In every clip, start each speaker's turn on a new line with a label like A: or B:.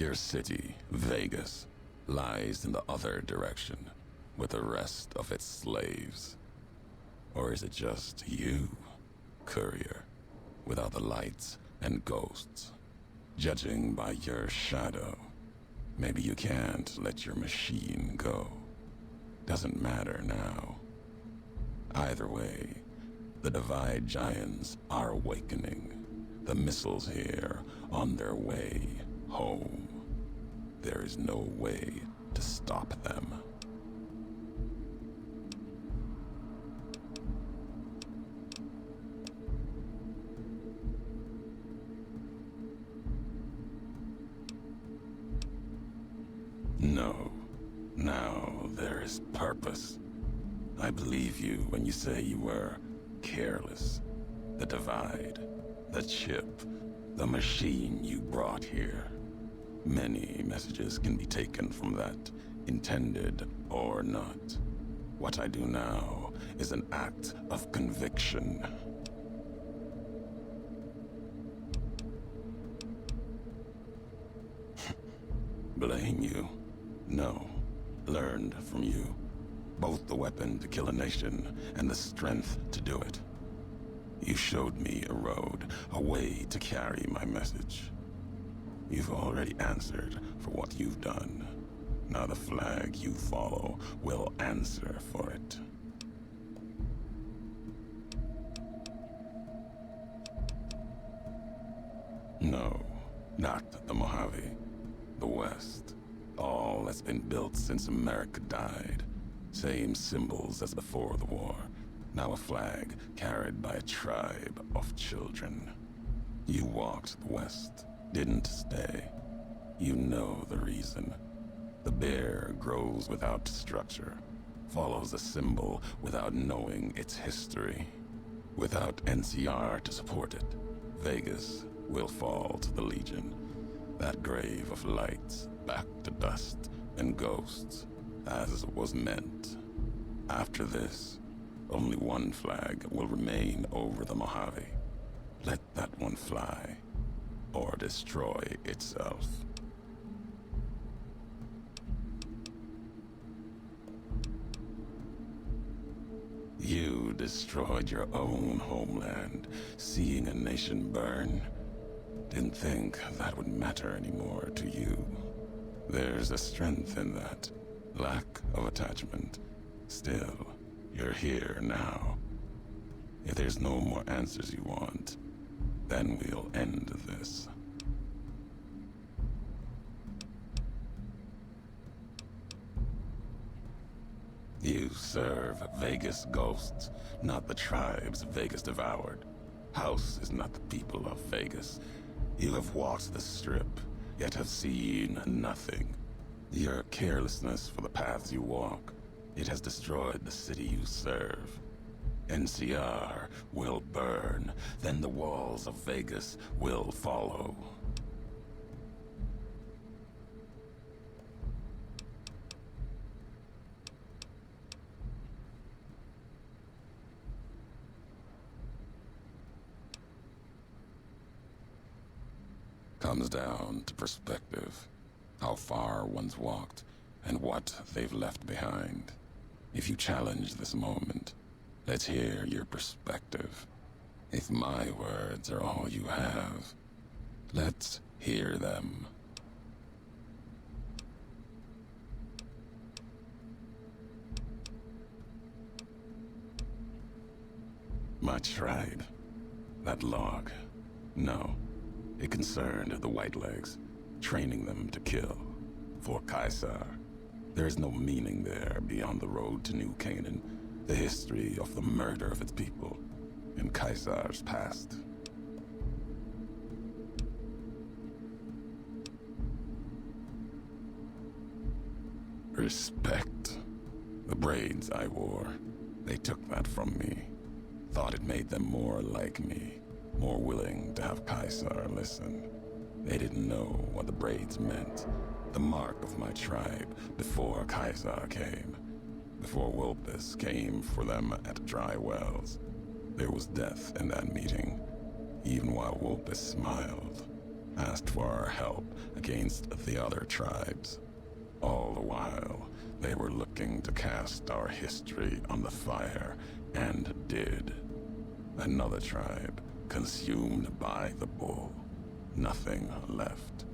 A: Your city, Vegas, lies in the other direction with the rest of its slaves. Or is it just you, courier, without the lights and ghosts? Judging by your shadow, maybe you can't let your machine go. Doesn't matter now. Either way, the Divide Giants are awakening. The missiles here on their way home. There is no way to stop them. No. Now there is purpose. I believe you when you say you were careless. The Divide, the chip, the machine you brought here. Many messages can be taken from that, intended or not. What I do now is an act of conviction. Blame you? No. Learned from you. Both the weapon to kill a nation and the strength to do it. You showed me a road, a way to carry my message. You've already answered for what you've done. Now the flag you follow will answer for it. No, not the Mojave. The West. All that's been built since America died. Same symbols as before the war. Now a flag carried by a tribe of children. You walked the West, didn't stay. You know the reason. The bear grows without structure, follows a symbol without knowing its history. Without NCR to support it, Vegas will fall to the Legion. That grave of lights back to dust and ghosts, as was meant. After this, only one flag will remain over the Mojave. Let that one fly, or destroy itself. You destroyed your own homeland, seeing a nation burn. Didn't think that would matter anymore to you. There's a strength in that. Lack of attachment. Still, you're here now. If there's no more answers you want, then we'll end this. You serve Vegas ghosts, not the tribes Vegas devoured. House is not the people of Vegas. You have walked the strip, yet have seen nothing. Your carelessness for the paths you walk, it has destroyed the city you serve. NCR will burn, then the walls of Vegas will follow. Comes down to perspective. How far one's walked, and what they've left behind. If you challenge this moment, let's hear your perspective. If my words are all you have, let's hear them. My tribe. That log. No. It concerned the Whitelegs, training them to kill. For Caesar. There is no meaning there beyond the road to New Canaan, the history of the murder of its people, and Caesar's past. Respect. The braids I wore, they took that from me. Thought it made them more like me, more willing to have Caesar listen. They didn't know what the braids meant. The mark of my tribe before Caesar came. Before Wilpus came for them at dry wells. There was death in that meeting, even while Wilpus smiled. asked for our help against the other tribes. All the while, they were looking to cast our history on the fire, and did. Another tribe, consumed by the bull. Nothing left.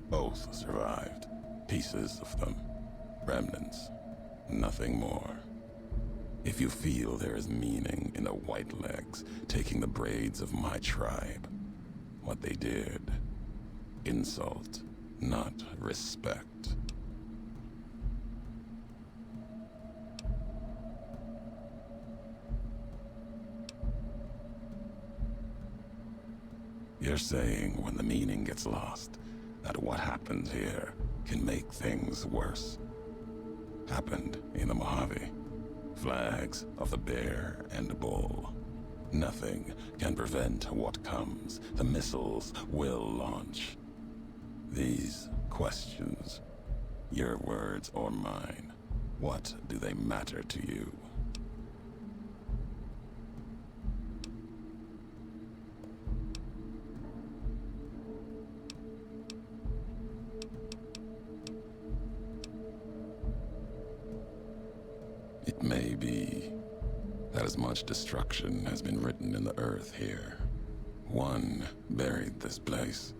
A: Both survived. Pieces of them. Remnants. Nothing more. If you feel there is meaning in the Whitelegs taking the braids of my tribe, what they did, insult, not respect. You're saying when the meaning gets lost, that what happened here can make things worse. Happened in the Mojave. Flags of the bear and the bull. Nothing can prevent what comes. The missiles will launch. These questions, your words or mine, what do they matter to you? It may be that as much destruction has been written in the earth here. One buried this place,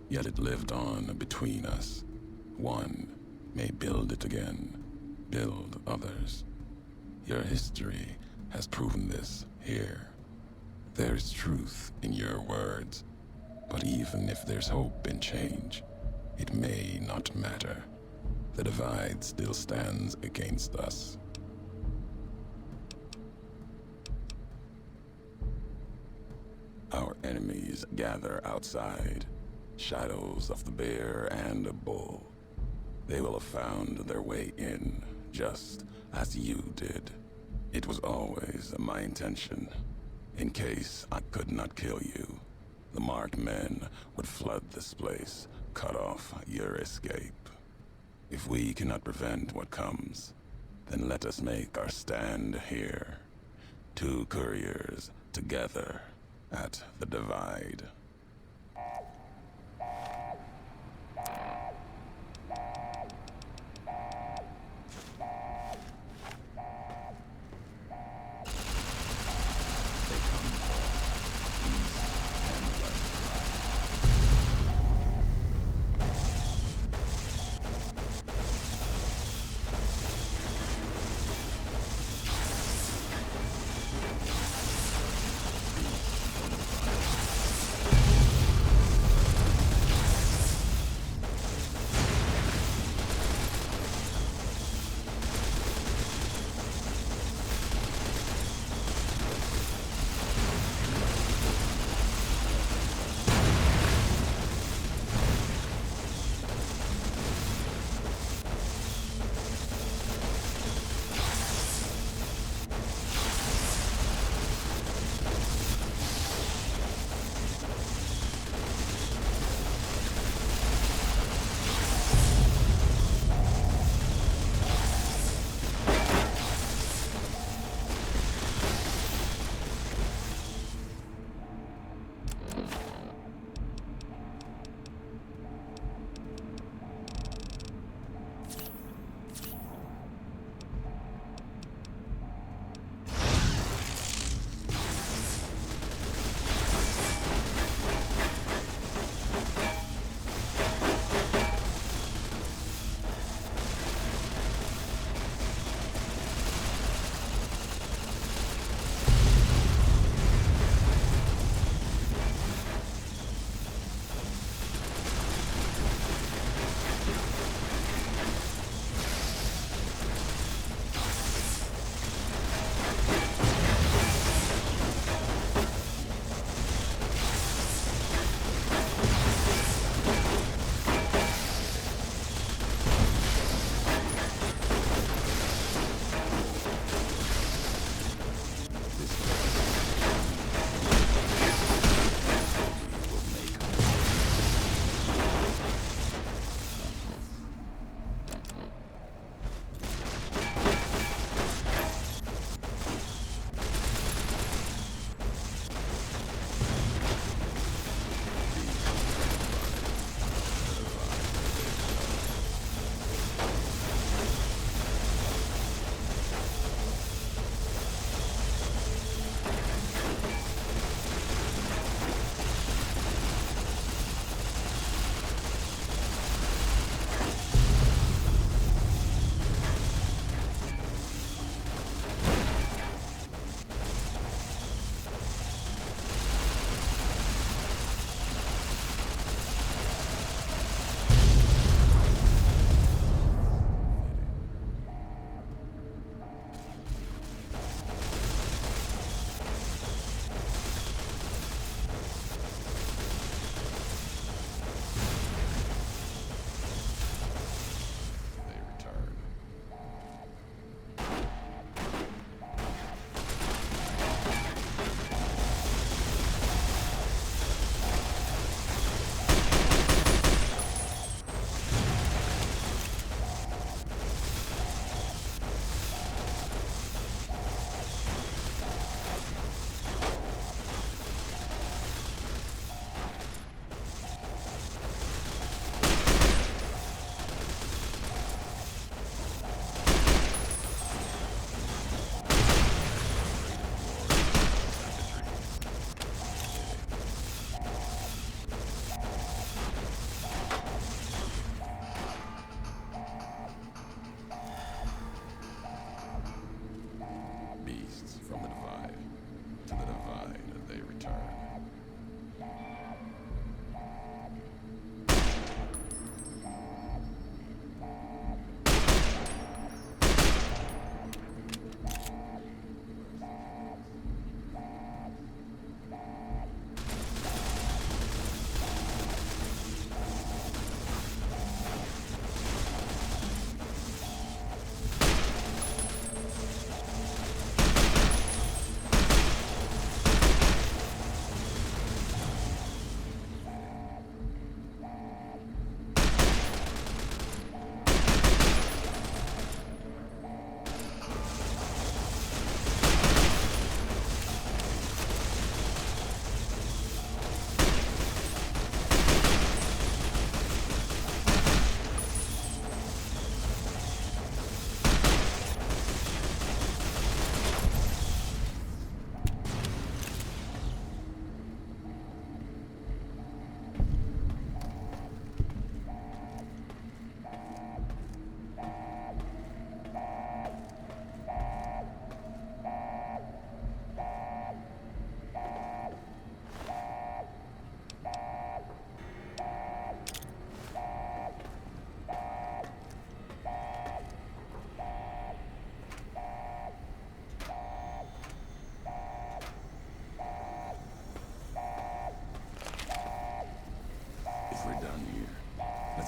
A: yet it lived on between us. One may build it again, build others. Your history has proven this here. There's truth in your words, but even if there's hope in change, it may not matter. The divide still stands against us. Our enemies gather outside, shadows of the bear and the bull. They will have found their way in, just as you did. It was always my intention. In case I could not kill you, the marked men would flood this place, cut off your escape. If we cannot prevent what comes, then let us make our stand here. Two couriers together at the divide.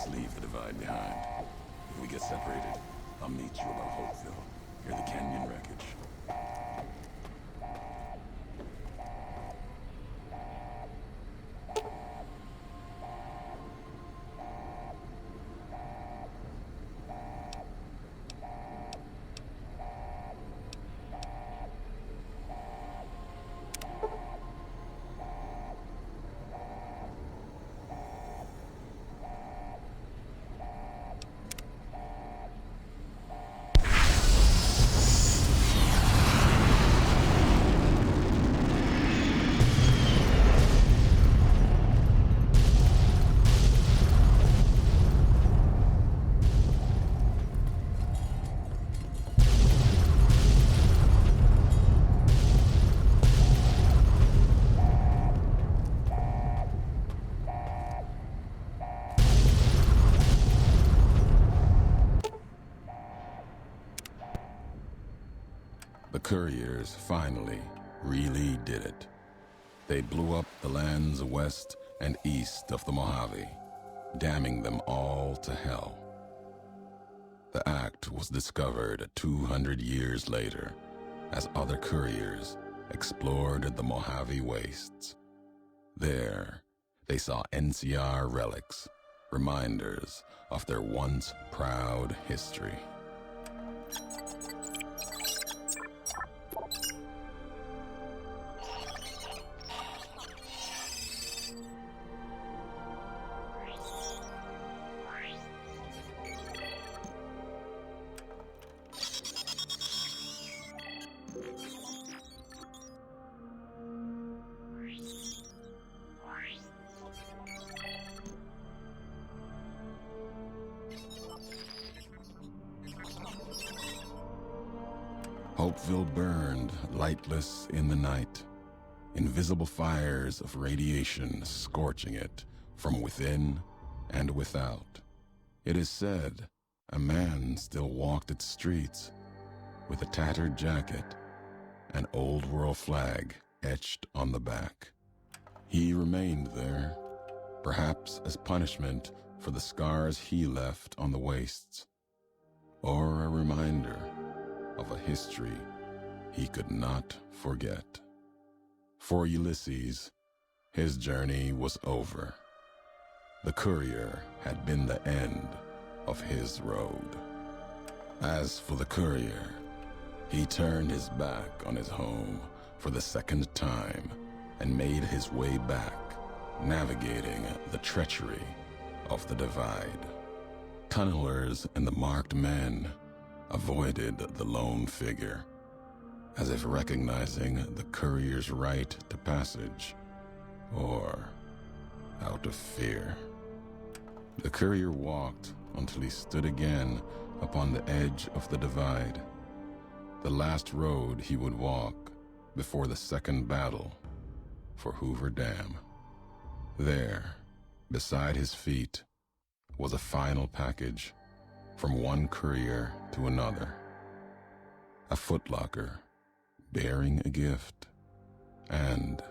A: Let's leave the divide behind. If we get separated, I'll meet you above Hopeville, near the canyon wreckage. The couriers finally really did it. They blew up the lands west and east of the Mojave, damning them all to hell. The act was discovered 200 years later as other couriers explored the Mojave wastes. There, they saw NCR relics, reminders of their once proud history. Hopeville burned lightless in the night, invisible fires of radiation scorching it from within and without. It is said a man still walked its streets with a tattered jacket, an old world flag etched on the back. He remained there, perhaps as punishment for the scars he left on the wastes, or a reminder of a history he could not forget. For Ulysses, his journey was over. The courier had been the end of his road. As for the courier, he turned his back on his home for the second time and made his way back, navigating the treachery of the divide. Tunnelers and the marked men avoided the lone figure, as if recognizing the courier's right to passage, or out of fear. The courier walked until he stood again upon the edge of the divide, the last road he would walk before the second battle for Hoover Dam. There, beside his feet, was a final package from one courier to another. A footlocker bearing a gift and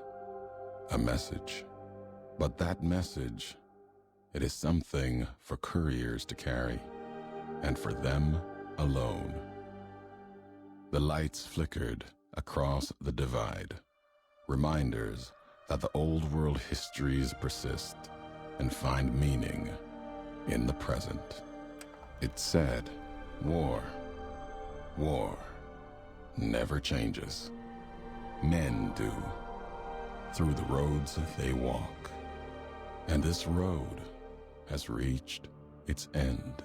A: a message. But that message, it is something for couriers to carry, and for them alone. The lights flickered across the divide, reminders that the old world histories persist and find meaning in the present. It said, war never changes. Men do, through the roads they walk. And this road has reached its end.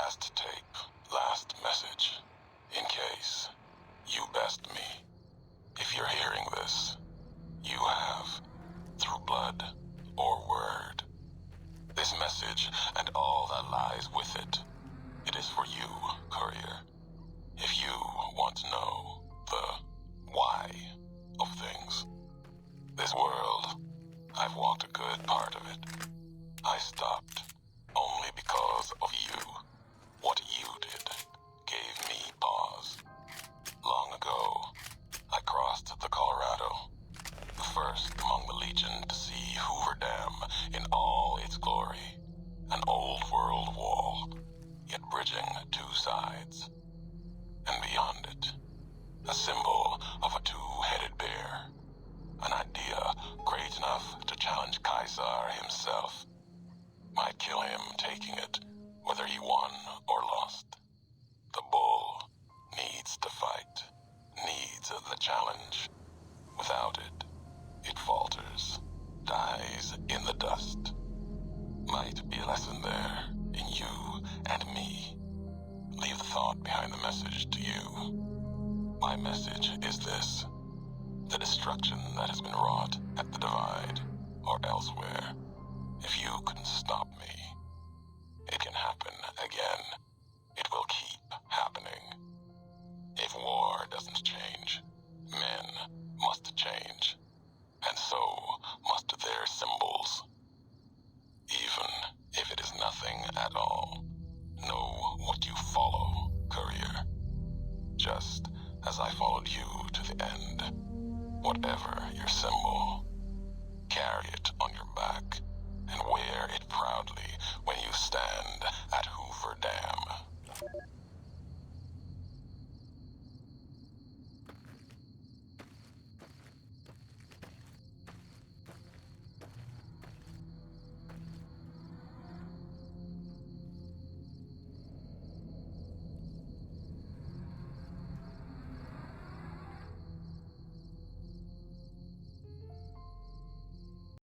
A: Last tape, last message. In case you best me. If you're hearing this, you have, through blood or word. This message and all that lies with it. It is for you, courier. If you want to know the why of things. This world, I've walked a good part of it. I stopped only because of you. What you did gave me pause. Long ago, I crossed the Colorado, the first among the Legion to see Hoover Dam in all its glory. An old world wall, yet bridging two sides. And beyond it, a symbol of a two-headed bear. An idea great enough to challenge Caesar himself. Might kill him taking it, whether he won or lost. The bull needs to fight, needs the challenge. Without it, it falters, dies in the dust. Might be a lesson there, in you and me. Leave the thought behind the message to you. My message is this. The destruction that has been wrought at the Divide, or elsewhere, if you can stop me, it can happen again. It will keep happening. If war doesn't change, men must change, and so must their symbols. Even if it is nothing at all, know what you follow, courier. Just as I followed you to the end. Whatever your symbol, carry it on your back